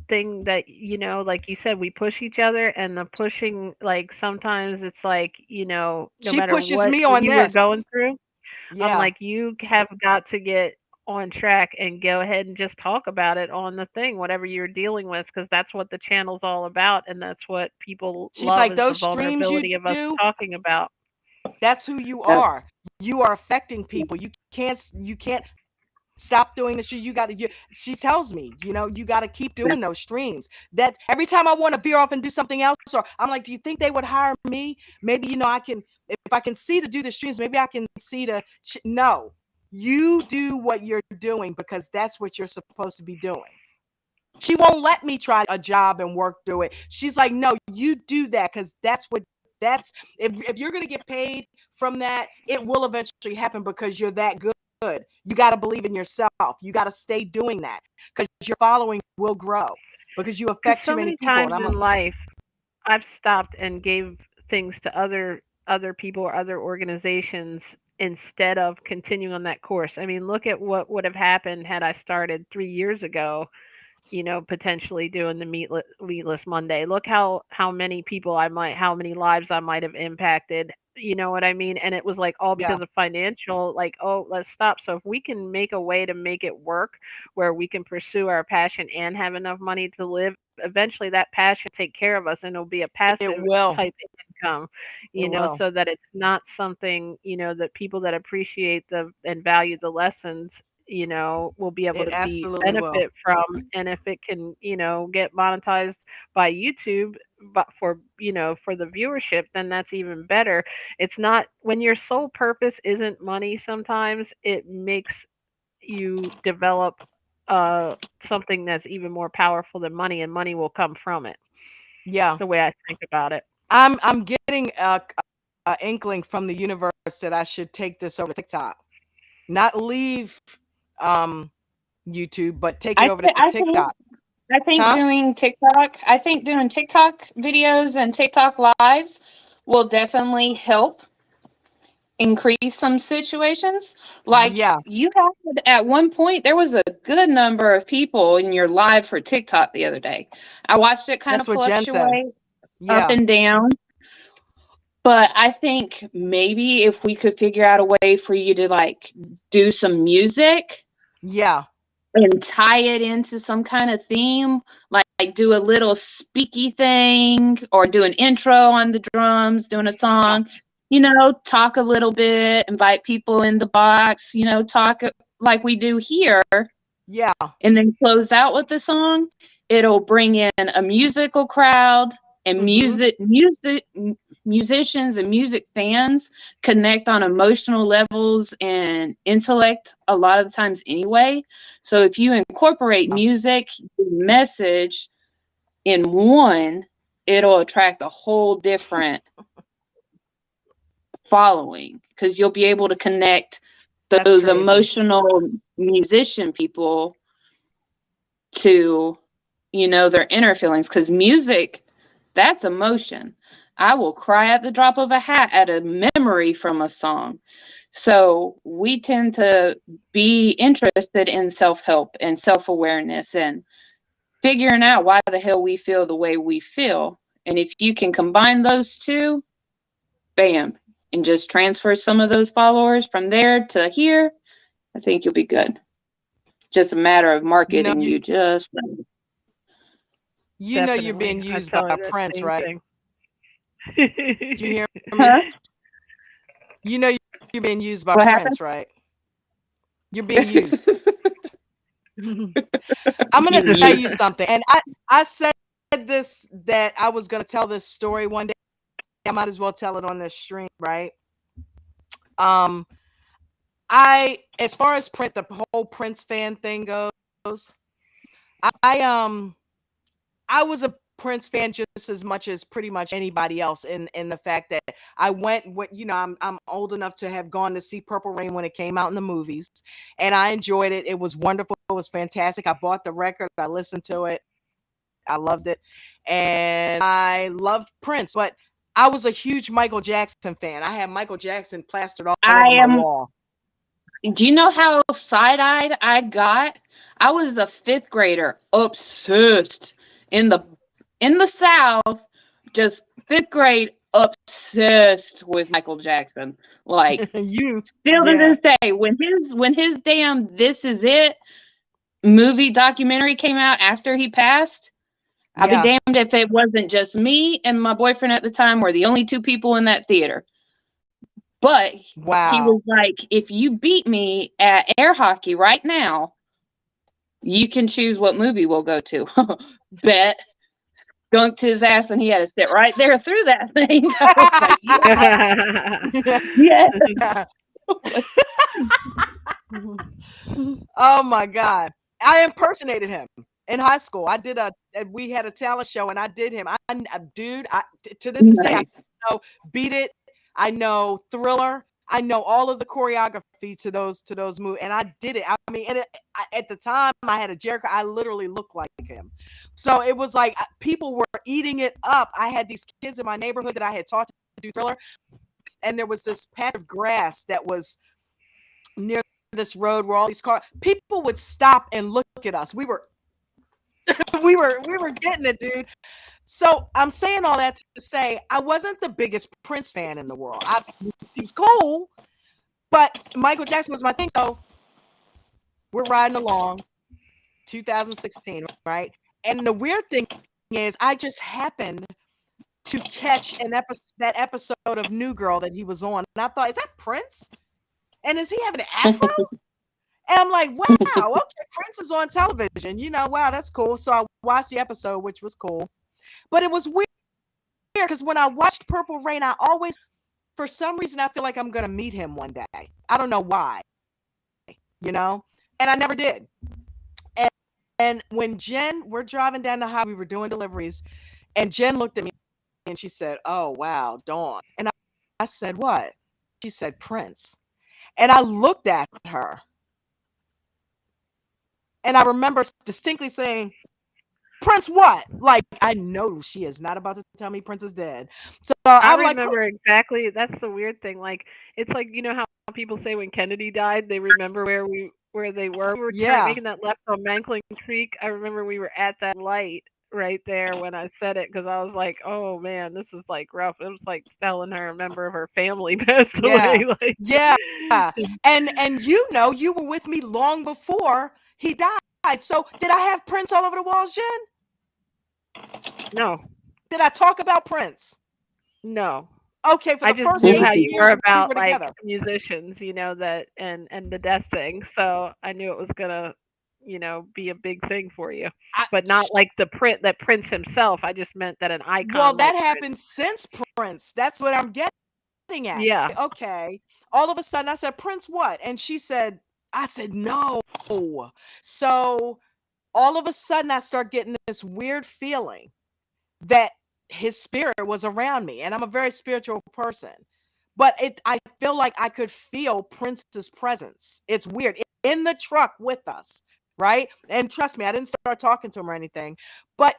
thing that, you know, like you said, we push each other, and the pushing, like sometimes it's like, you know, no She matter pushes what me on you were this. going through, I'm Yeah. like, you have got to get on track and go ahead and just talk about it on the thing, whatever you're dealing with, because that's what the channel's all about, and that's what people She's love, like, is those the streams vulnerability you of us do, talking about. that's who you are. You are affecting people. You can't stop doing this. You got to. She tells me, you know, you got to keep doing those streams. That every time I want to veer off and do something else, or I'm like, do you think they would hire me? Maybe, you know, I can, if I can see to do the streams, maybe I can see to. No, you do what you're doing because that's what you're supposed to be doing. She won't let me try a job and work through it. She's like, no, you do that because if you're going to get paid from that, it will eventually happen because you're that good. You got to believe in yourself. You got to stay doing that because your following will grow because you affect So too many people. times in life, I've stopped and gave things to other people or other organizations instead of continuing on that course. I mean, look at what would have happened had I started 3 years ago, you know, potentially doing the Meatless Monday. Look how many people how many lives I might have impacted. You know what I mean? And it was like all because of financial, like, oh, let's stop. So if we can make a way to make it work where we can pursue our passion and have enough money to live, eventually that passion take care of us, and it'll be a passive type income, you know, so that it's not something, you know, that people that appreciate and value the lessons, will be able It to be absolutely will. benefit from, and if it can, get monetized by YouTube, but for the viewership, then that's even better. It's not when your sole purpose isn't money. Sometimes it makes you develop uh something that's even more powerful than money, and money will come from it. Yeah. The way I think about it. I'm getting a inkling from the universe that I should take this over to TikTok. Not leave YouTube, but take it I, over th- to I think TikTok. I think Huh? doing TikTok videos and TikTok lives will definitely help increase some situations. Like Yeah, you had at one point, there was a good number of people in your live for TikTok the other day. I watched it kind that's of what Jen said. fluctuate up Yeah, and down. But I think maybe if we could figure out a way for you to like do some music yeah, and tie it into some kind of theme, like do a little speaky thing or do an intro on the drums, doing a yeah, song, talk a little bit, invite people in the box, talk like we do here, yeah. and then close out with the song. It'll bring in a musical crowd, and Mm-hmm. musicians and music fans connect on emotional levels and intellect a lot of the times anyway. So if you incorporate Yeah. music message in one, it'll attract a whole different following because you'll be able to connect That's those crazy. emotional musician people to their inner feelings, because music, that's emotion. I will cry at the drop of a hat at a memory from a song. So we tend to be interested in self-help and self-awareness and figuring out why the hell we feel the way we feel. And if you can combine those two, bam, and just transfer some of those followers from there to here, I think you'll be good. Just a matter of You know, marketing you you just. you know you're being Definitely. I used by tell her that Prince, same right? thing. Did you hear me? Huh? You know you're being used by What happened? Prince, right? You're being used. I'm gonna tell you Yes. something, and I said this that I was gonna tell this story one day. I might as well tell it on this stream, right? Um, as far as Prince, the whole Prince fan thing goes, I I was a Prince fan just as much as pretty much anybody else in the fact that I went when I'm old enough to have gone to see Purple Rain when it came out in the movies, and I enjoyed it. It was wonderful. It was fantastic. I bought the record. I listened to it. I loved it, and I loved Prince. But I was a huge Michael Jackson fan. I had Michael Jackson plastered all I over my am. wall. Do you know how side-eyed I got? I was a fifth grader, obsessed in the South, just fifth grade, obsessed with Michael Jackson. Like You, still to yeah, this day, when his damn "This Is It" movie documentary came out after he passed, I'll be yeah. damned if it wasn't just me and my boyfriend at the time were the only two people in that theater. But he Wow. was like, if you beat me at air hockey right now, you can choose what movie we'll go to. Bet. Skunked his ass and he had to sit right there through that thing. I was like, yeah, yeah. Oh my God. I impersonated him in high school. We had a talent show and I did him. Dude, to this day, I Nice. know Beat It. I know Thriller. I know all of the choreography to those movies, and I did it. I mean, at the time, I had a Jericho. I literally looked like him, so it was like people were eating it up. I had these kids in my neighborhood that I had taught to do Thriller, and there was this patch of grass that was near this road where all these cars. People would stop and look at us. We were we were getting it, dude. So I'm saying all that to say I wasn't the biggest Prince fan in the world. He was cool, but Michael Jackson was my thing. So we're riding along, 2016, right? And the weird thing is, I just happened to catch that episode of New Girl that he was on, and I thought, is that Prince? And is he having an afro? And I'm like, wow, okay, Prince is on television. Wow, that's cool. So I watched the episode, which was cool. But it was weird because when I watched Purple Rain, I always, for some reason, I feel like I'm going to meet him one day. I don't know why, and I never did. And when we're driving down the highway, we were doing deliveries, and Jen looked at me and she said, "Oh, wow, Dawn." And I said, "What?" She said, "Prince." And I looked at her. And I remember distinctly saying, "Prince what?" Like, I know she is not about to tell me Prince is dead. So I I'm like, remember exactly. That's the weird thing. Like, it's like, how people say when Kennedy died, they remember where they were. We were yeah, making that left on Mankling Creek. I remember we were at that light right there when I said it because I was like, "Oh man, this is like rough." It was like telling her a member of her family passed yeah, away. Like, yeah. And you were with me long before he died. So did I have Prince all over the walls, Jen? no, Did I talk about Prince? no. Okay, for I the just first knew 8 how you were years we about were like together. musicians, that and the death thing. So I knew it was gonna, be a big thing for you. But not like that Prince himself. I just meant that an Well, icon that like happened since Prince. That's what I'm getting at. Yeah. Okay. All of a sudden I said, "Prince what?" And I said, "No." So all of a sudden I start getting this weird feeling that his spirit was around me. And I'm a very spiritual person. But I feel like I could feel Prince's presence. It's weird. In the truck with us, right? And trust me, I didn't start talking to him or anything. But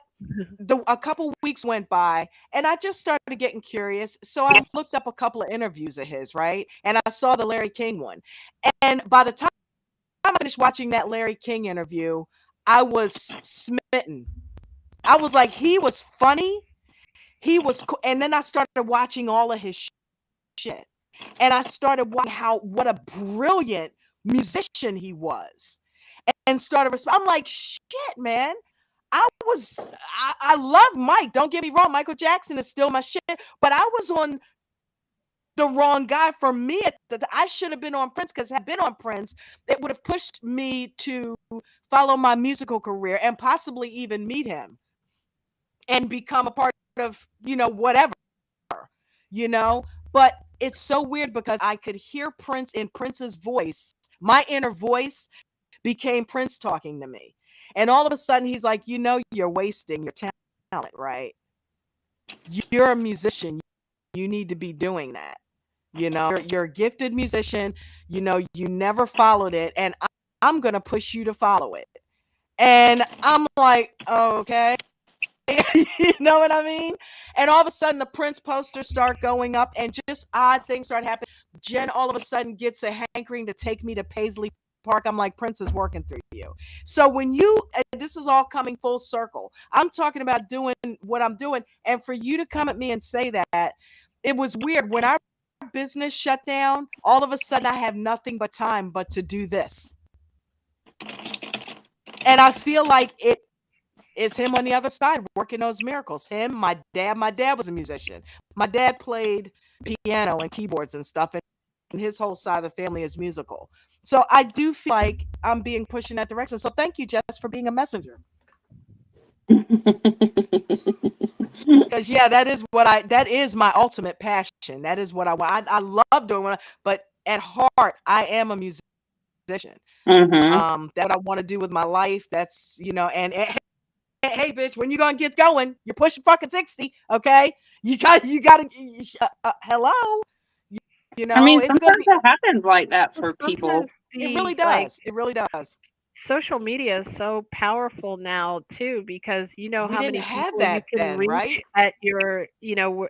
a couple weeks went by and I just started getting curious. So I looked up a couple of interviews of his, right? And I saw the Larry King one. And by the time I finished watching that Larry King interview, I was smitten. I was like, he was funny. He was cool. And then I started watching all of his shit. And I started watching what a brilliant musician he was. And started I'm like, shit, man. I love Mike. Don't get me wrong. Michael Jackson is still my shit. But I was on the wrong guy for me. I should have been on Prince because had I been on Prince, it would have pushed me to follow my musical career and possibly even meet him and become a part of, whatever, But it's so weird because I could hear Prince in Prince's voice. My inner voice became Prince talking to me. And all of a sudden he's like, you're wasting your talent, right? You're a musician. You need to be doing that. You're a gifted musician. You never followed it. And I'm going to push you to follow it. And I'm like, okay. You know what I mean? And all of a sudden the Prince posters start going up and just odd things start happening. Jen all of a sudden gets a hankering to take me to Paisley Park. I'm like, Prince is working through you. So when this is all coming full circle. I'm talking about doing what I'm doing. And for you to come at me and say that, it was weird. When our business shut down, all of a sudden I have nothing but time but to do this. And I feel like it is him on the other side working those miracles. Him, my dad was a musician. My dad played piano and keyboards and stuff, and his whole side of the family is musical. So I do feel like I'm being pushed in that direction. So thank you, Jess, for being a messenger. Because that is my ultimate passion. That is what I want. I love doing, but at heart, I am a musician. Mm-hmm. That's what I want to do with my life. That's and hey, bitch, when you gonna get going? You're pushing fucking 60, okay? You gotta. Hello. I mean, It's gonna sometimes be. it happens like that for people. Sometimes It really like does. It really does. social media is so powerful now too because you know We how didn't many have people you that can then, reach right? at your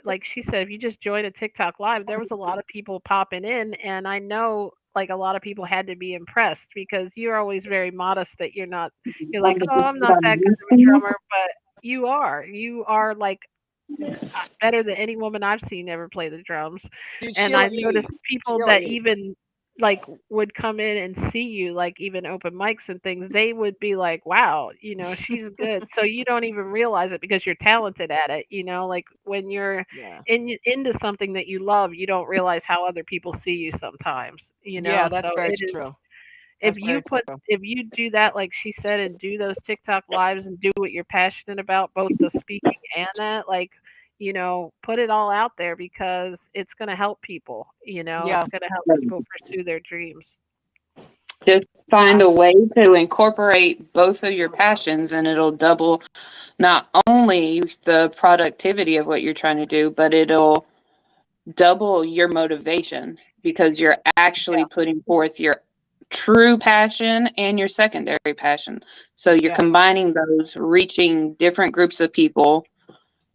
like she said, if you just join a TikTok live, there was a lot of people popping in, and I know like a lot of people had to be impressed because you're always very modest that you're like, oh, I'm not that good of a drummer, but you are like better than any woman I've seen ever play the drums. Dude, And I noticed people Sheila that E. even like would come in and see you, like even open mics and things, they would be like, wow, she's good. So you don't even realize it because you're talented at it, like when you're Yeah. into something that you love, you don't realize how other people see you sometimes, Yeah, that's so very true. if That's you very put true. if you do that like she said and do those TikTok lives and do what you're passionate about, both the speaking and that, like, put it all out there because it's going to help people, it's Yeah. going to help people pursue their dreams. Just find I a way to incorporate both of your passions, and it'll double not only the productivity of what you're trying to do, but it'll double your motivation because you're actually Yeah. putting forth your true passion and your secondary passion. So you're Yeah. combining those, reaching different groups of people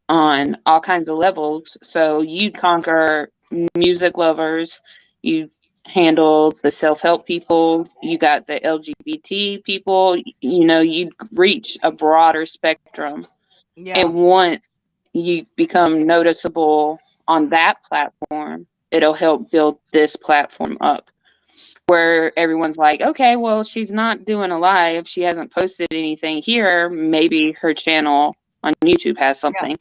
on all kinds of levels. So you conquer music lovers, you handle the self-help people, you got the LGBT people, you reach a broader spectrum. Yeah. And once you become noticeable on that platform, it'll help build this platform up where everyone's like, okay, well, she's not doing a live. She hasn't posted anything here. Maybe her channel on YouTube has Yeah. something,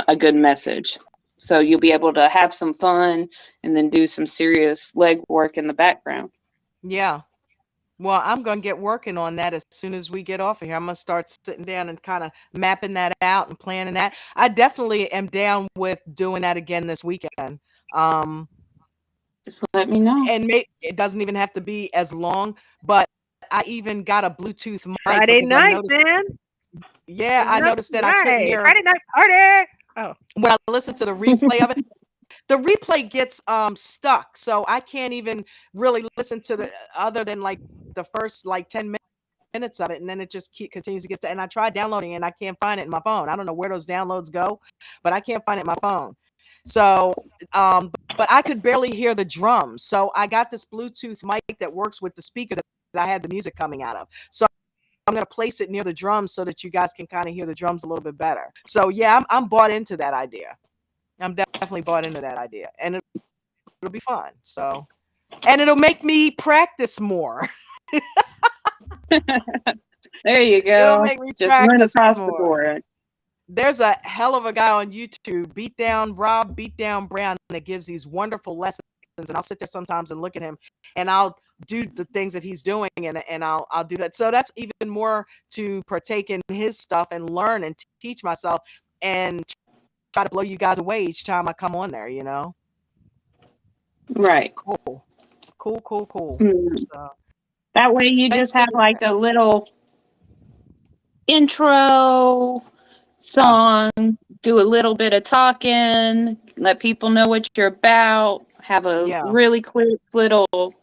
a good message. So you'll be able to have some fun and then do some serious leg work in the background. Yeah. Well, I'm going to get working on that as soon as we get off of here. I'm going to start sitting down and kind of mapping that out and planning that. I definitely am down with doing that again this weekend. Just let me know. And it doesn't even have to be as long, but I even got a Bluetooth mic Friday because I night, noticed. man. Yeah, I noticed that I couldn't Right. hear Friday night party. Oh. when I listened to the replay of it. The replay gets stuck, so I can't even really listen to the other than like the first like 10 minutes of it, and then it just continues to get stuck. And I tried downloading it and I can't find it in my phone. I don't know where those downloads go, but I can't find it in my phone. So but I could barely hear the drums. So I got this Bluetooth mic that works with the speaker that I had the music coming out of. So I'm going to place it near the drums so that you guys can kind of hear the drums a little bit better. So yeah, I'm bought into that idea. I'm definitely bought into that idea, and it'll be fun. So, and it'll make me practice more. There you It'll go. make me Just went practice across the more. board. There's a hell of a guy on YouTube, Rob Beatdown Brown, that gives these wonderful lessons, and I'll sit there sometimes and look at him, and I'll do the things that he's doing, and I'll do that. So that's even more to partake in his stuff and learn and teach myself and try to blow you guys away each time I come on there. Right. Cool. So, that way you just have like a little intro song, do a little bit of talking, let people know what you're about, have a really quick little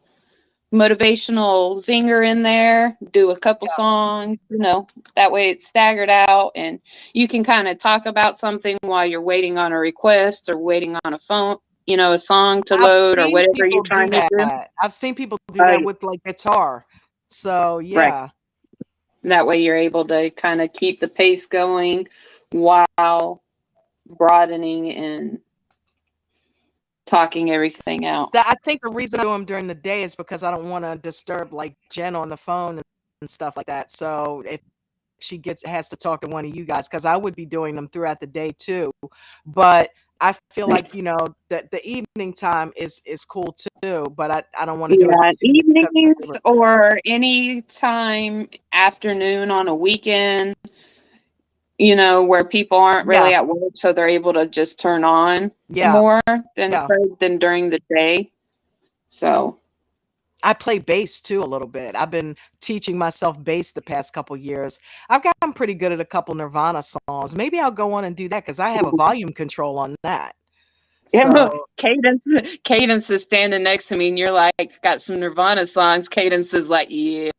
motivational zinger in there, do a couple songs, that way it's staggered out and you can kind of talk about something while you're waiting on a request or waiting on a phone, a song to load or whatever you're trying to do. I've seen people do that with like guitar. So yeah. Right. That way you're able to kind of keep the pace going while broadening and talking everything out. I think the reason I do them during the day is because I don't want to disturb like Jen on the phone and stuff like that. So if she has to talk to one of you guys, because I would be doing them throughout the day too. But I feel like that the evening time is cool too, but I don't want to do it evenings or any time afternoon on a weekend, where people aren't really at work, so they're able to just turn on more than during the day. So I play bass too a little bit. I've been teaching myself bass the past couple years. I've gotten pretty good at a couple Nirvana songs. Maybe I'll go on and do that because I have a volume control on that. Yeah, so, Cadence is standing next to me, and you're like, got some Nirvana songs. Cadence is like, yeah.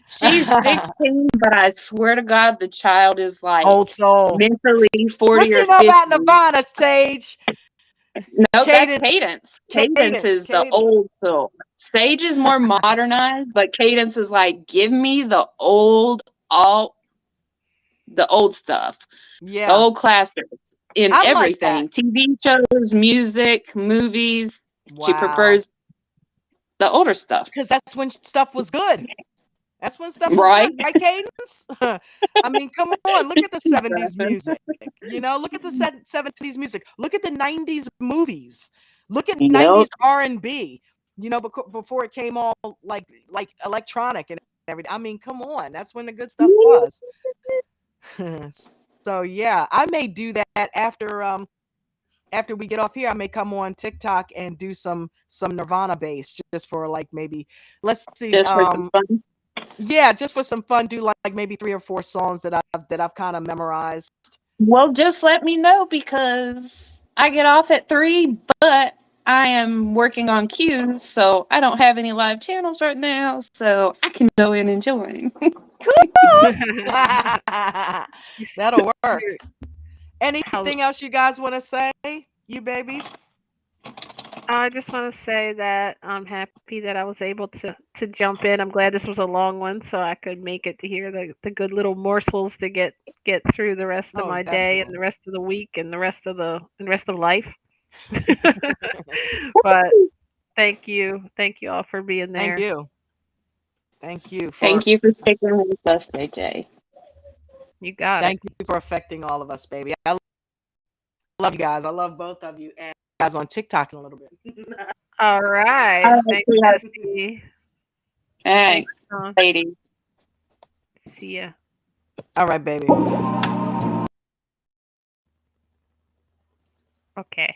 She's 16, but I swear to God, the child is like old soul, mentally 40 what you know 50. about Nirvana, Sage? No, that's Cadence. Cadence is the old soul. Sage is more modernized, but Cadence is like, give me the old stuff. Yeah. The old classics in everything. Like TV shows, music, movies. Wow. She prefers the older stuff. Because that's when stuff was good. That's when stuff was good, right, Cadence? I mean, come on, look at the 70s music. Look at the 70s music. Look at the 90s movies. Look at 90s R&B. You know, before it came all like electronic and everything. I mean, come on, that's when the good stuff was. So yeah, I may do that after we get off here. I may come on TikTok and do some Nirvana bass just for like maybe, let's see, Just for some fun. yeah, just for some fun. Do like maybe 3 or 4 songs that I've kind of memorized. Well, just let me know because I get off at 3, but I am working on cues, so I don't have any live channels right now, so I can go in and join. That'll work. You're- Anything else you guys want to say? You baby? I just want to say that I'm happy that I was able to jump in. I'm glad this was a long one, so I could make it to hear the good little morsels to get through the rest of Oh, my day and definitely. the rest of the week and the rest of life. But thank you all for being there. Thank you for Thank you for sticking with us, JJ. You got thank you for affecting all of us, baby. I love you guys. I love both of you, and you guys on TikTok in a little bit. All right. All right, Thanks, sweetheart. Bestie. All right, Thanks, Sean. ladies. See ya. All right, baby. Okay.